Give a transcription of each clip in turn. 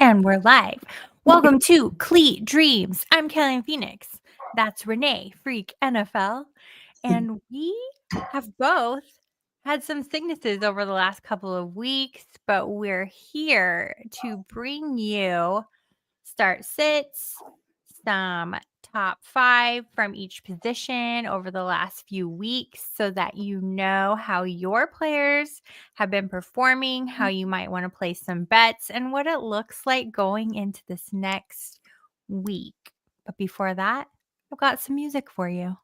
And we're live. Welcome to Cleat Dreams. I'm Kelly Phoenix. That's Renee, Freak NFL. And we have both had some sicknesses over the last couple of weeks, but we're here to bring you start sits, some top 5 from each position over the last few weeks so that you know how your players have been performing, how you might want to place some bets, and what it looks like going into this next week. But before that, I've got some music for you.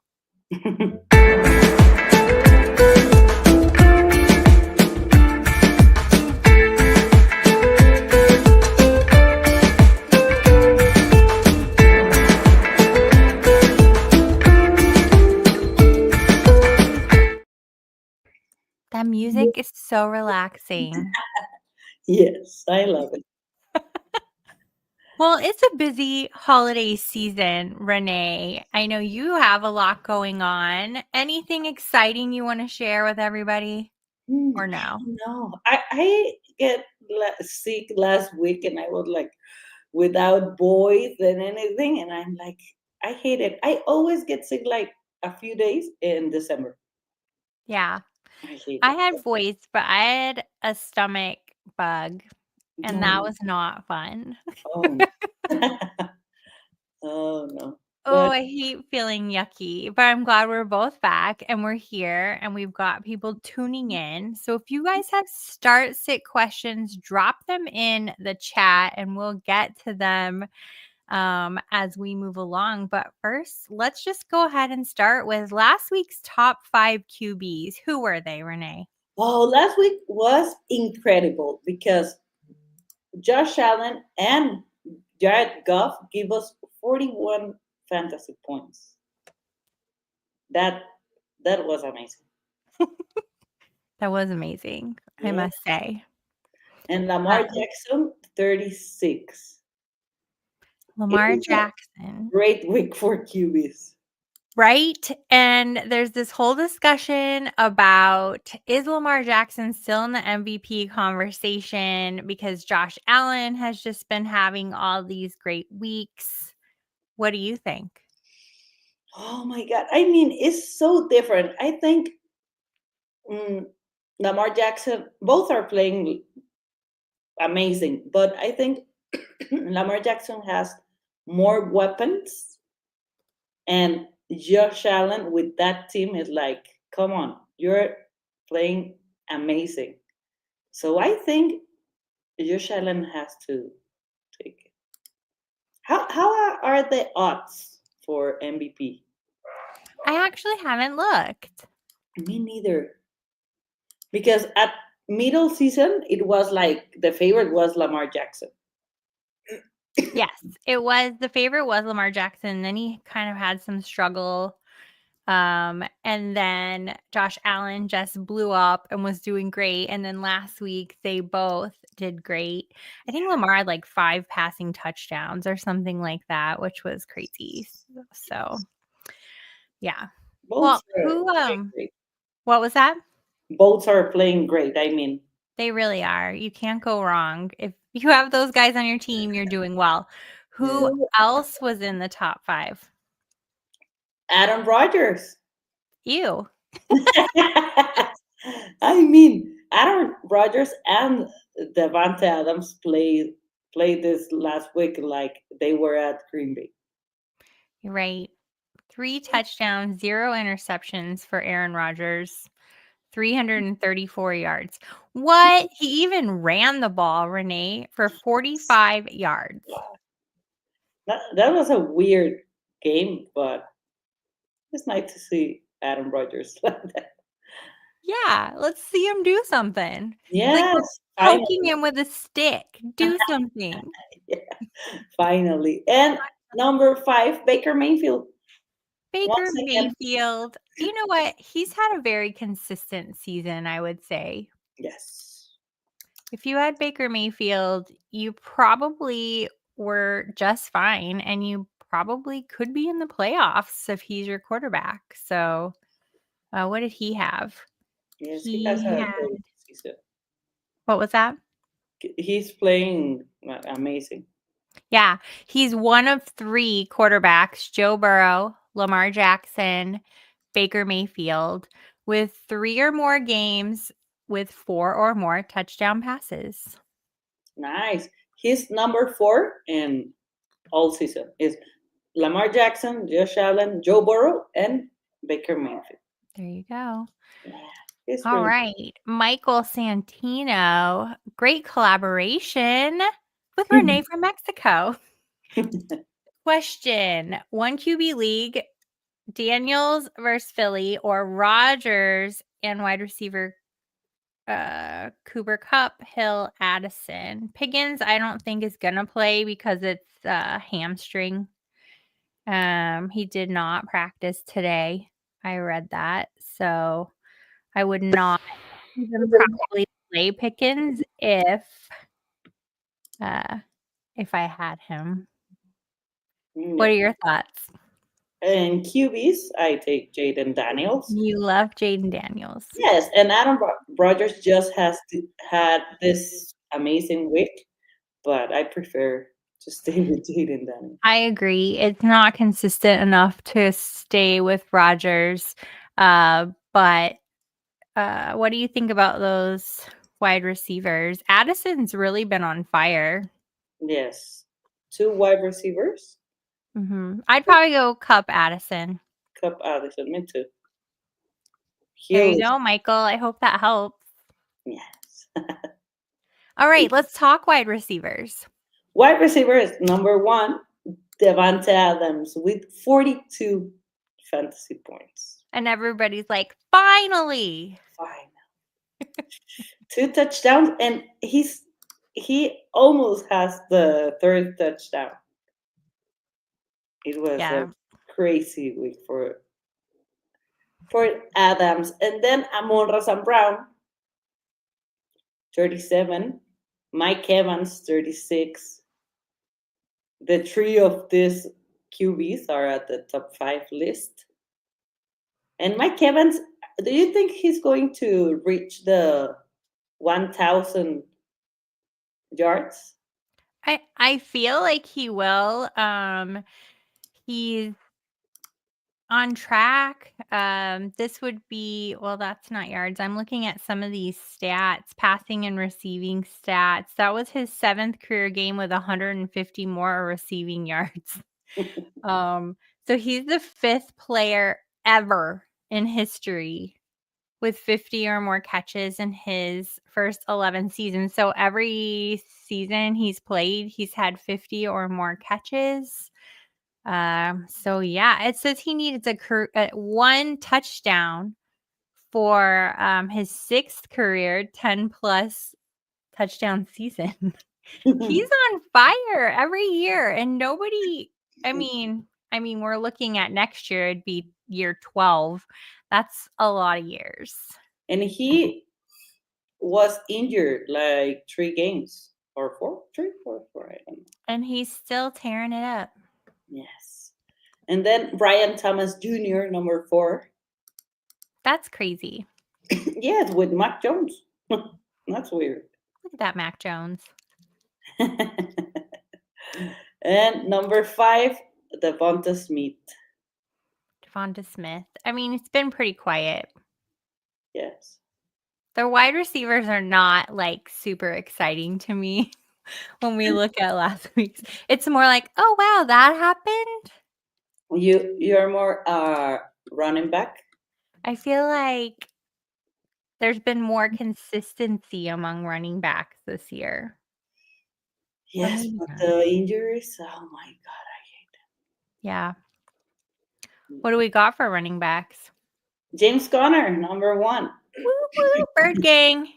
That music is so relaxing. Yes, I love it. Well, it's a busy holiday season, Renee. I know you have a lot going on. Anything exciting you want to share with everybody or no? No, I get sick last week and I was like without voice and anything. And I'm like, I hate it. I always get sick like a few days in December. Yeah. I hate I it. had voice, but I had a stomach bug, and that No. was not fun. Oh, no. Oh, no. Oh, But I hate feeling yucky, but I'm glad we're both back and we're here and we've got people tuning in. So if you guys have start sit questions, drop them in the chat and we'll get to them as we move along. But first, let's just go ahead and start with last week's top 5 QBs. Who were they, Renee? last week was incredible because Josh Allen and Jared Goff give us 41 fantasy points. That that was amazing. That was amazing, I Yeah. must say. And Lamar Uh, Jackson, 36. It Lamar was a Jackson. great week for QBs. Right? And there's this whole discussion about is Lamar Jackson still in the MVP conversation because Josh Allen has just been having all these great weeks. What do you think? Oh my God. I mean, it's so different. I think mm, Lamar Jackson, both are playing amazing, but I think Lamar Jackson has more weapons, and Josh Allen with that team is like, come on, you're playing amazing. So I think Josh Allen has to take it. How are the odds for MVP? I actually haven't looked. Me neither. Because at middle season, it was like the favorite was Lamar Jackson. Yes, it was the favorite was Lamar Jackson. Then he kind of had some struggle. And then Josh Allen just blew up and was doing great. And then last week they both did great. I think Lamar had like 5 passing touchdowns or something like that, which was crazy. So yeah. Both Well, are who playing great. what was that? Both are playing great. I mean, They really are. You can't go wrong. If you have those guys on your team, you're doing well. Who yeah. else was in the top 5? Adam Rodgers. You. I mean, Aaron Rodgers and Devante Adams played this last week like they were at Green Bay. You're right. 3 touchdowns, 0 interceptions for Aaron Rodgers, 334 yards. What? He even ran the ball, Renee, for 45 yards. That was a weird game, but it's nice to see Adam Rodgers like that. Yeah, let's see him do something. It's like we're Yes, poking finally. him with a stick. Do something. Yeah, finally. And number 5, Baker Mayfield. Baker Once again, Mayfield, you know what? He's had a very consistent season, I would say. yes. If you had Baker Mayfield, you probably were just fine and you probably could be in the playoffs if he's your quarterback. So, what did he have? Yes, he has He a had, great season. what was that? He's playing amazing. Yeah, he's one of 3 quarterbacks, Joe Burrow, Lamar Jackson, Baker Mayfield, with 3 or more games with 4 or more touchdown passes. Nice. He's number 4 in all season. Is Lamar Jackson, Josh Allen, Joe Burrow, and Baker Mayfield. There you go. Yeah, he's All really right. Michael Santino, great collaboration with Renee from Mexico. Question, 1 QB league, Daniels versus Philly or Rodgers and wide receiver Cooper Cup, Hill, Addison. Piggins, I don't think is gonna play because it's hamstring. He did not practice today. I read that, so I would not even probably play Pickens if I had him. What Yeah. are your thoughts? And QBs, I take Jaden Daniels. You love Jaden Daniels. Yes, and Adam Rodgers just had this amazing week, but I prefer to stay with Jaden Daniels. I agree. It's not consistent enough to stay with Rodgers. But what do you think about those wide receivers? Addison's really been on fire. Yes, 2 wide receivers. I'd probably go Cup Addison. Cup Addison, me too. There you Hills, go, Michael. I hope that helps. yes. All right, let's talk wide receivers. Wide receiver is number 1, Devante Adams with 42 fantasy points. And everybody's like, finally. Fine. 2 touchdowns, and he almost has the 3rd touchdown. It was Yeah. a crazy week for Adams. And then Amon-Ra St. Brown, 37. Mike Evans, 36. The 3 of these QBs are at the top 5 list. And Mike Evans, do you think he's going to reach the 1,000 yards? I feel like he will. He's on track. This would be, well, that's not yards. I'm looking at some of these stats, passing and receiving stats. That was his 7th career game with 150 more receiving yards. So he's the 5th player ever in history with 50 or more catches in his first 11 seasons. So every season he's played, he's had 50 or more catches. So yeah, it says he needed 1 touchdown for his 6th career 10 plus touchdown season. He's on fire every year, and nobody. I mean, we're looking at next year. It'd be year 12. That's a lot of years. And he was injured like 3 games or 4, 3, 4, 4, I don't know. And he's still tearing it up. Yes. And then Brian Thomas Jr., number 4. That's crazy. Yes, with Mac Jones. That's weird. Look at that, Mac Jones. And number 5, Devonta Smith. Devonta Smith. I mean, it's been pretty quiet. Yes. The wide receivers are not like super exciting to me when we look at last week's. It's more like, oh wow, that happened. You're more running back. I feel like there's been more consistency among running backs this year. Yes, maybe but not. the injuries. Oh my god, I hate them. Yeah. What do we got for running backs? James Conner, number 1. Woo woo, Bird Gang.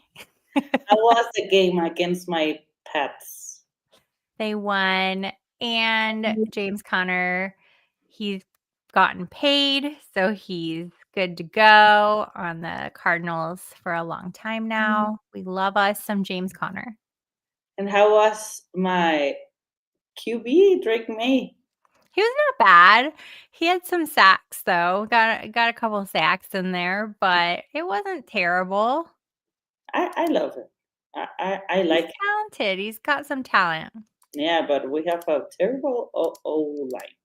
How was the game against my Pats? They won, and James Conner, he's gotten paid, so he's good to go on the Cardinals for a long time now. We love us some James Conner. And how was my QB, Drake May? He was not bad. He had some sacks though. Got a couple sacks in there, but it wasn't terrible. I love it. I He's like. talented. He's got some talent. Yeah, but we have a terrible line.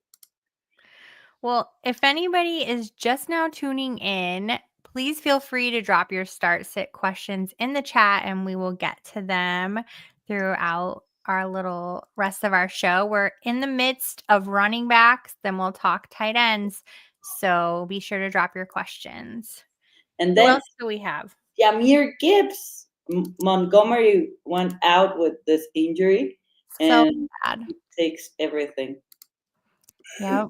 Well, if anybody is just now tuning in, please feel free to drop your start sit questions in the chat and we will get to them throughout our little rest of our show. We're in the midst of running backs, then we'll talk tight ends. So be sure to drop your questions. And Who then else do we have? Yamir Gibbs. Montgomery went out with this injury, So and bad. it takes everything. Yep.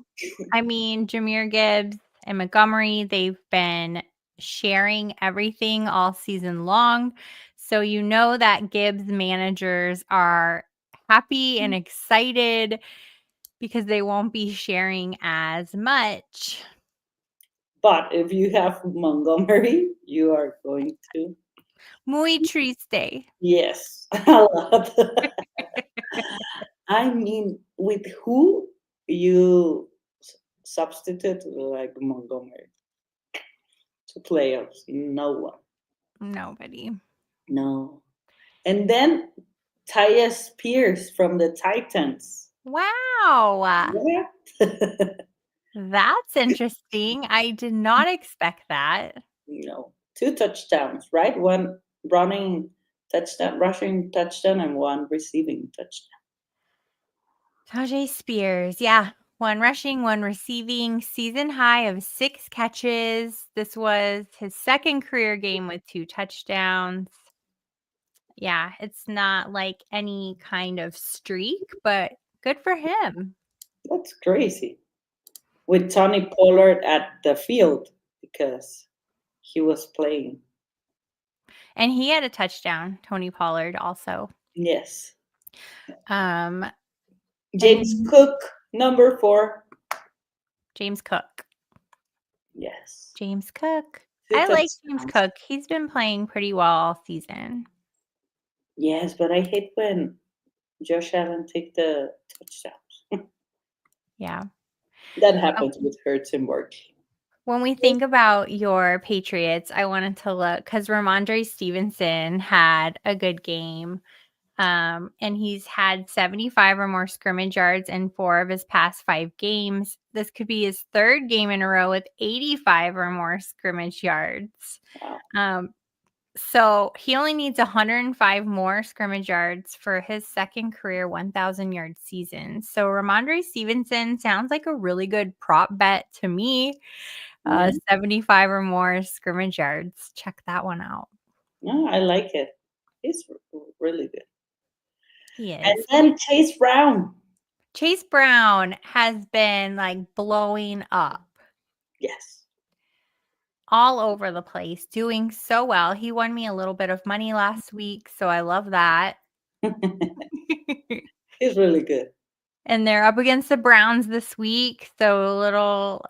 I mean, Jahmyr Gibbs and Montgomery, they've been sharing everything all season long. So you know that Gibbs managers are happy and excited because they won't be sharing as much. But if you have Montgomery, you are going to. Muy triste. Yes, a lot. I mean, with who you substitute like Montgomery to playoffs? No one. Nobody. No. And then Tyus Pierce from the Titans. Wow. What? That's interesting. I did not expect that. No. 2 touchdowns, right? One running touchdown, rushing touchdown, and one receiving touchdown. Tajay Spears, yeah. 1 rushing, 1 receiving, season high of 6 catches. This was his second career game with 2 touchdowns. Yeah, it's not like any kind of streak, but good for him. That's crazy. With Tony Pollard at the field because he was playing. And he had a touchdown, Tony Pollard also. Yes. Um, James and Cook, number 4. James Cook. Yes. James Cook. 2 I like James touchdowns. Cook. He's been playing pretty well all season. Yes, but I hate when Josh Allen take the touchdowns. Yeah. That happens with Hurts and Barkley. When we think about your Patriots, I wanted to look because Ramondre Stevenson had a good game. And he's had 75 or more scrimmage yards in 4 of his past 5 games. This could be his 3rd game in a row with 85 or more scrimmage yards. Wow. So he only needs 105 more scrimmage yards for his second career 1,000-yard season. So Ramondre Stevenson sounds like a really good prop bet to me. Yeah. 75 or more scrimmage yards. Check that one out. No, I like it. It's really good. He And is. then Chase Brown. Chase Brown has been like blowing up Yes. all over the place, doing so well. He won me a little bit of money last week, so I love that. He's really good. And they're up against the Browns this week, so a little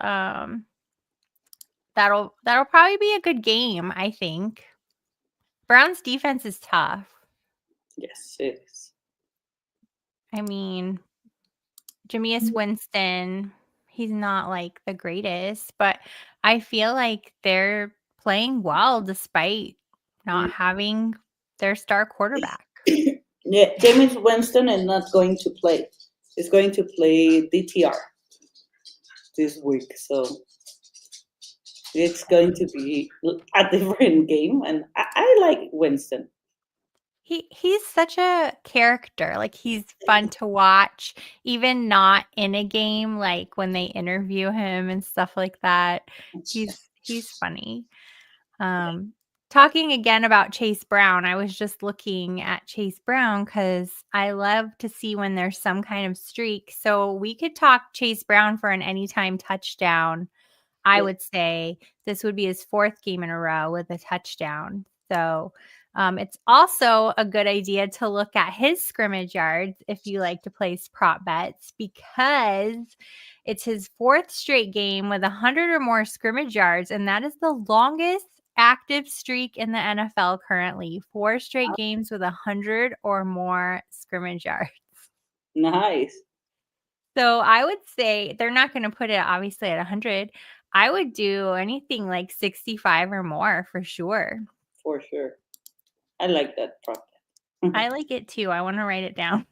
that'll probably be a good game, I think. Browns defense is tough. Yes, it is. I mean, Jameis Winston, he's not like the greatest, but I feel like they're playing well despite not having their star quarterback. Yeah, James Winston is not going to play. He's going to play DTR this week, so it's going to be a different game. And I like Winston. He's such a character. Like he's fun to watch, even not in a game, like when they interview him and stuff like that. He's funny. Talking again about Chase Brown, I was just looking at Chase Brown because I love to see when there's some kind of streak. So we could talk Chase Brown for an anytime touchdown. I would say this would be his 4th game in a row with a touchdown. So it's also a good idea to look at his scrimmage yards if you like to place prop bets because it's his 4th straight game with 100 or more scrimmage yards, and that is the longest active streak in the NFL currently. 4 straight games with 100 or more scrimmage yards. Nice. So I would say they're not going to put it obviously at 100. I would do anything like 65 or more for sure. For sure. I like that prop. I like it too. I want to write it down.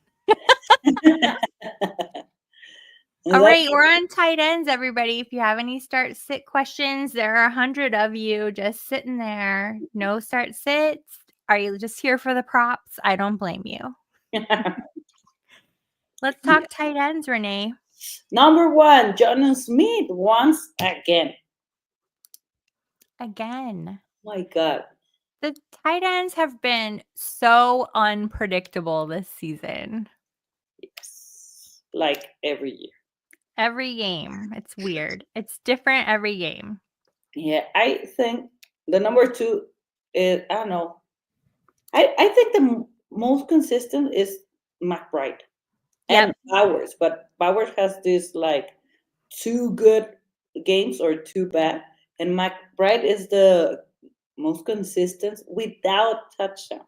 All right, we're on tight ends, everybody. If you have any start sit questions, there are 100 of you just sitting there. No start sits. Are you just here for the props? I don't blame you. Let's talk tight ends, Renee. Number 1, John Smith once again. Again. My God. The tight ends have been so unpredictable this season. Yes. Like every year. Every game. It's weird. It's different every game. Yeah, I think the number 2 is, I don't know. I think the most consistent is McBride and Bowers, but Bowers has this like 2 good games or 2 bad, and McBride is the most consistent without touchdowns.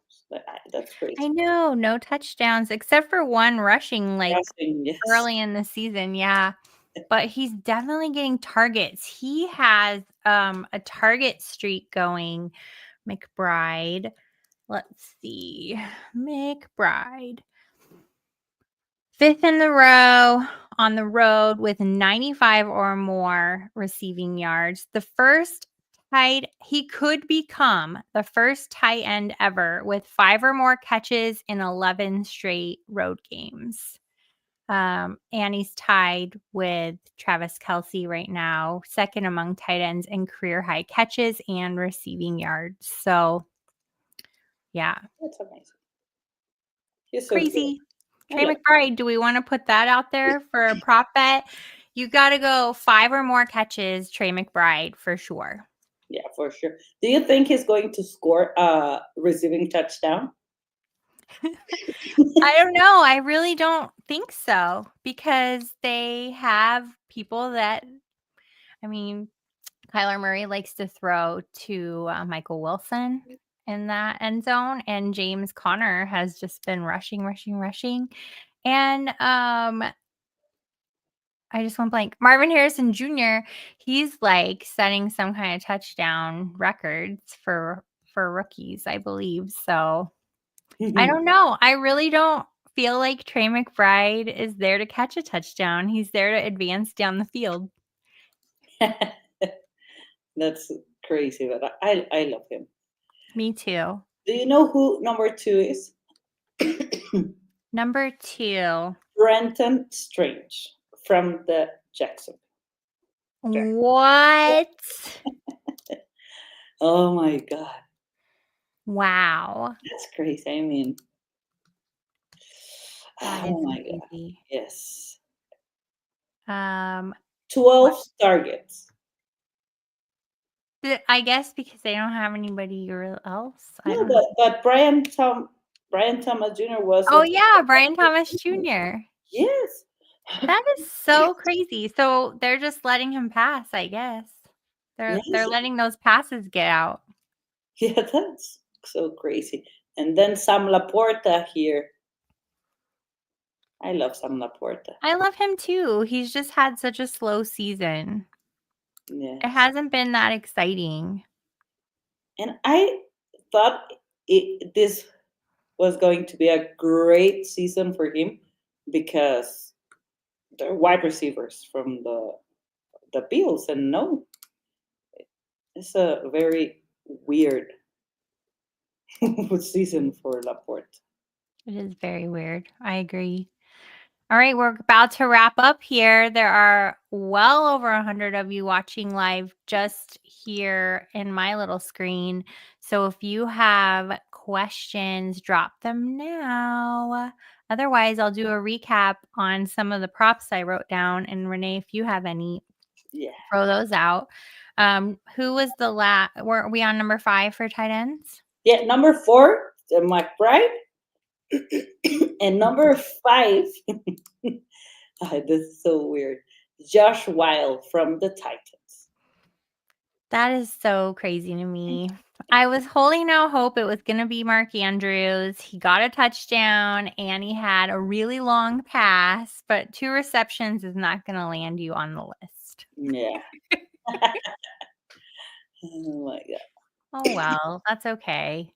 That's crazy. I know, no touchdowns except for one rushing Yes. early in the season, yeah. But he's definitely getting targets. He has a target streak going. McBride. Let's see. McBride. 5th in the row on the road with 95 or more receiving yards. He could become the first tight end ever with 5 or more catches in 11 straight road games. And he's tied with Travis Kelce right now, second among tight ends in career high catches and receiving yards. So, yeah. That's amazing. He's so Crazy. good. Trey McBride, do we want to put that out there for a prop bet? You got to go 5 or more catches, Trey McBride, for sure. Yeah, for sure. Do you think he's going to score a receiving touchdown? I don't know. I really don't think so because they have people that, I mean, Kyler Murray likes to throw to Michael Wilson in that end zone, and James Conner has just been rushing. And I just went blank. Marvin Harrison Jr., he's like setting some kind of touchdown records for rookies, I believe. So I don't know. I really don't feel like Trey McBride is there to catch a touchdown. He's there to advance down the field. That's crazy, but I love him. Me too. Do you know who number 2 is? Number 2. Brenton Strange from the Jackson. What? Oh my God. Wow. That's crazy. I mean, That oh is my crazy. God. Yes. 12 targets. I guess because they don't have anybody else. I No, don't know. but Brian Thomas Jr. was. Oh yeah, Brian Thomas Jr. Yes. That is so crazy. So they're just letting him pass, I guess. They're Yes. letting those passes get out. Yeah, that's so crazy. And then Sam Laporta here. I love Sam Laporta. I love him too. He's just had such a slow season. Yes. It hasn't been that exciting. And I thought this was going to be a great season for him because they're wide receivers from the Bills, and no, it's a very weird season for Laporte. It is very weird. I agree. All right, we're about to wrap up here. There are well over 100 of you watching live just here in my little screen. So if you have questions, drop them now. Otherwise, I'll do a recap on some of the props I wrote down. And Renee, if you have any, throw those out. Who was the last? Were we on number 5 for tight ends? Yeah, number 4, McBride. And number 5, this is so weird, Josh Wild from the Titans. That is so crazy to me. I was holding out hope it was going to be Mark Andrews. He got a touchdown and he had a really long pass, but 2 receptions is not going to land you on the list. Yeah. Oh my God. Oh, well, that's okay.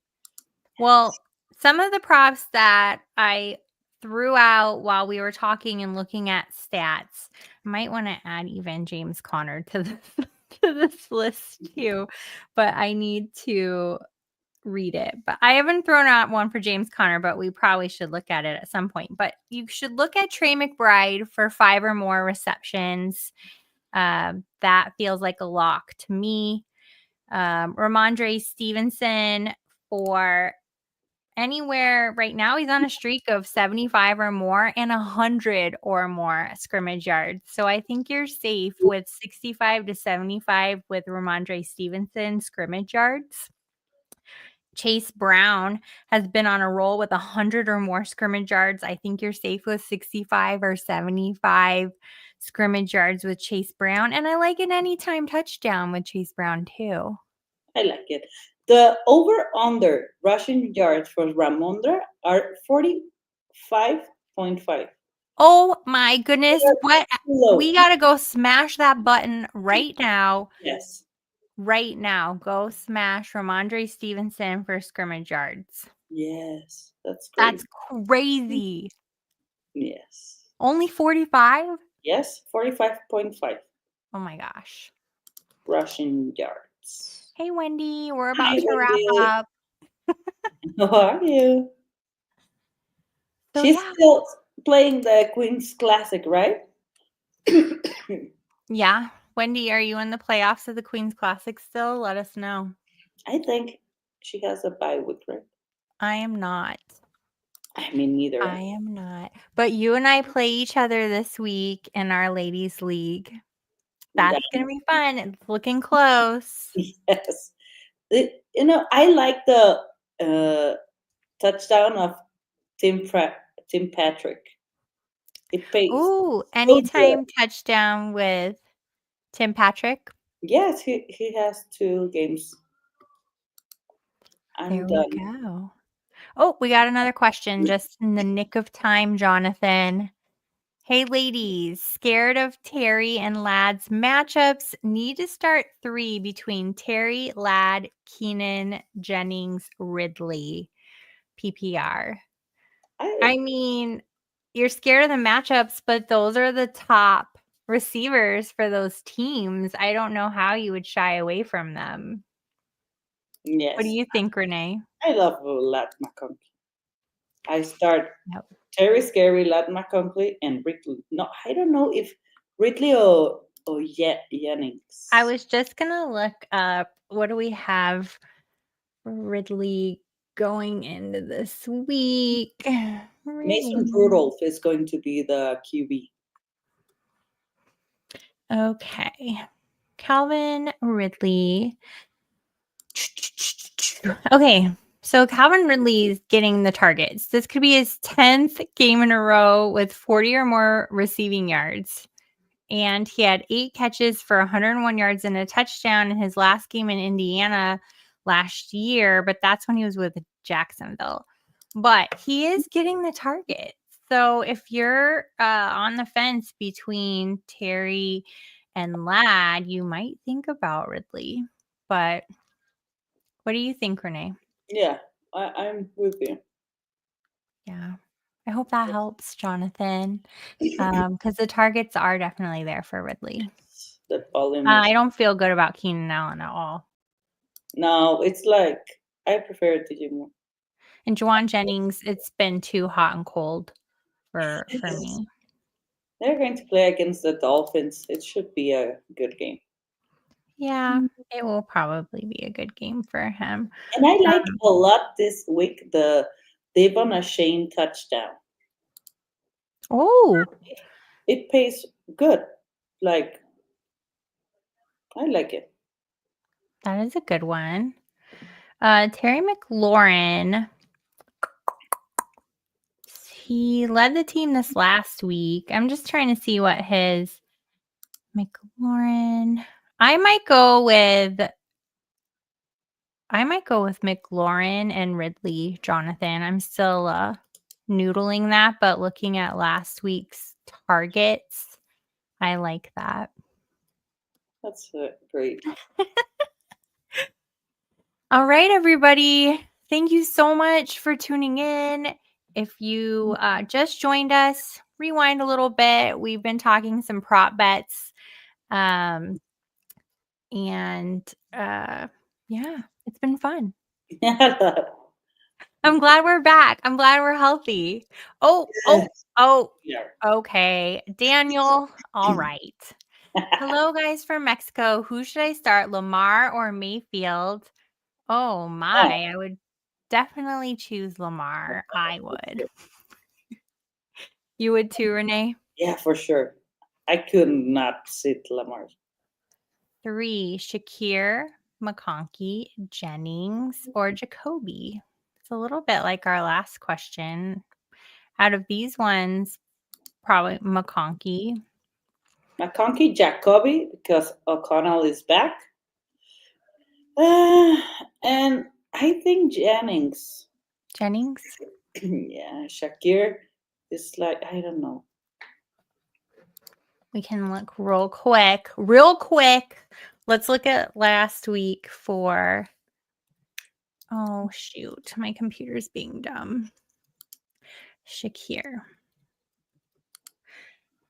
Well, some of the props that I threw out while we were talking and looking at stats, I might want to add even James Conner to this to this list too, but I need to read it. But I haven't thrown out one for James Conner, but we probably should look at it at some point. But you should look at Trey McBride for 5 or more receptions. That feels like a lock to me. Ramondre Stevenson for anywhere right now. He's on a streak of 75 or more and 100 or more scrimmage yards. So I think you're safe with 65 to 75 with Ramondre Stevenson scrimmage yards. Chase Brown has been on a roll with 100 or more scrimmage yards. I think you're safe with 65 or 75 scrimmage yards with Chase Brown. And I like an anytime touchdown with Chase Brown too. I like it. The over-under rushing yards for Ramondre are 45.5. Oh my goodness. What? Low. We got to go smash that button right now. Yes. Right now. Go smash Ramondre Stevenson for scrimmage yards. Yes. That's great. That's crazy. Yes. Only 45? Yes. 45.5 Oh my gosh. rushing yards. Hey, Wendy. We're about Hi, to wrap Wendy. up. How are you? So, She's yeah. still playing the Queen's Classic, right? Yeah. Wendy, are you in the playoffs of the Queen's Classic still? Let us know. I think she has a bye week, right? I am not. I mean, neither. I am not. But you and I play each other this week in our ladies' league. That's going to be fun. It's looking close. Yes. I like the touchdown of Tim Patrick. It pays. Ooh, anytime touchdown with Tim Patrick. Yes, he has 2 games. There we go. Oh, we got another question just in the nick of time, Jonathan. Hey, ladies, scared of Terry and Lad's matchups? Need to start 3 between Terry, Lad, Keenan, Jennings, Ridley, PPR. I mean, you're scared of the matchups, but those are the top receivers for those teams. I don't know how you would shy away from them. Yes. What do you think, Renee? I love Lad McConkey. I start Terry, Scary, Lad McConkey, and Ridley. No, I don't know if Ridley or Jennings. I was just going to look up, what do we have for Ridley going into this week? Mason Rudolph is going to be the QB. Okay. Calvin Ridley. Okay. So Calvin Ridley is getting the targets. This could be his 10th game in a row with 40 or more receiving yards. And he had 8 catches for 101 yards and a touchdown in his last game in Indiana last year. But that's when he was with Jacksonville. But he is getting the target. So if you're on the fence between Terry and Lad, you might think about Ridley. But what do you think, Renee? Yeah, I'm with you. Yeah. I hope that helps, Jonathan. Because the targets are definitely there for Ridley. The volume I don't feel good about Keenan Allen at all. No, it's like I prefer it to you more. And Juwan Jennings, it's been too hot and cold for me. They're going to play against the Dolphins. It should be a good game. Yeah, it will probably be a good game for him. And I like a lot this week the Devon Ashane touchdown. Oh, it pays good. Like, I like it. That is a good one. Terry McLaurin. He led the team this last week. I'm just trying to see what his McLaurin. I might go with McLaurin and Ridley, Jonathan. I'm still noodling that, but looking at last week's targets, I like that. That's great. All right, everybody. Thank you so much for tuning in. If you just joined us, rewind a little bit. We've been talking some prop bets. And yeah, it's been fun. I'm glad we're back. I'm glad we're healthy. Oh, Yeah. okay. Daniel, all right. Hello, guys from Mexico. Who should I start, Lamar or Mayfield? Oh, my. I would definitely choose Lamar. I would. You would too, Renee? Yeah, for sure. I could not sit Lamar. 3, Shakir, McConkey, Jennings, or Jacoby? It's a little bit like our last question. Out of these ones, probably McConkey. McConkey, Jacoby, because O'Connell is back. And I think Jennings. Jennings? Yeah, Shakir is like, I don't know. We can look real quick. Real quick. Let's look at last week for. Oh, shoot. My computer's being dumb. Shakir.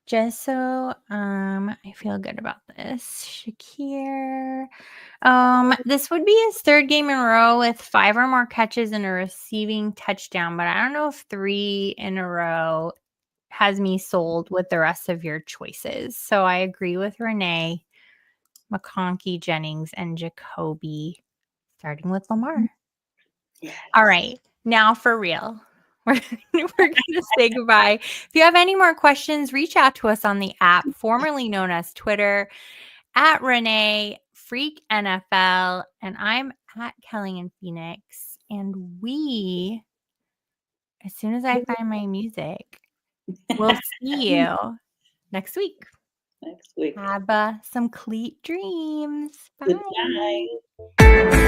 Just so I feel good about this. Shakir. This would be his third game in a row with 5 or more catches and a receiving touchdown, but I don't know if 3 in a row has me sold with the rest of your choices. So I agree with Renee, McConkey, Jennings, and Jacoby, starting with Lamar. Yes. All right, now for real. We're going to say goodbye. If you have any more questions, reach out to us on the app, formerly known as Twitter, at Renee Freak NFL, and I'm at Kelly and Phoenix. And we, as soon as I find my music, we'll see you next week. Next week. Have some Cleat Dreams. Bye. Goodbye.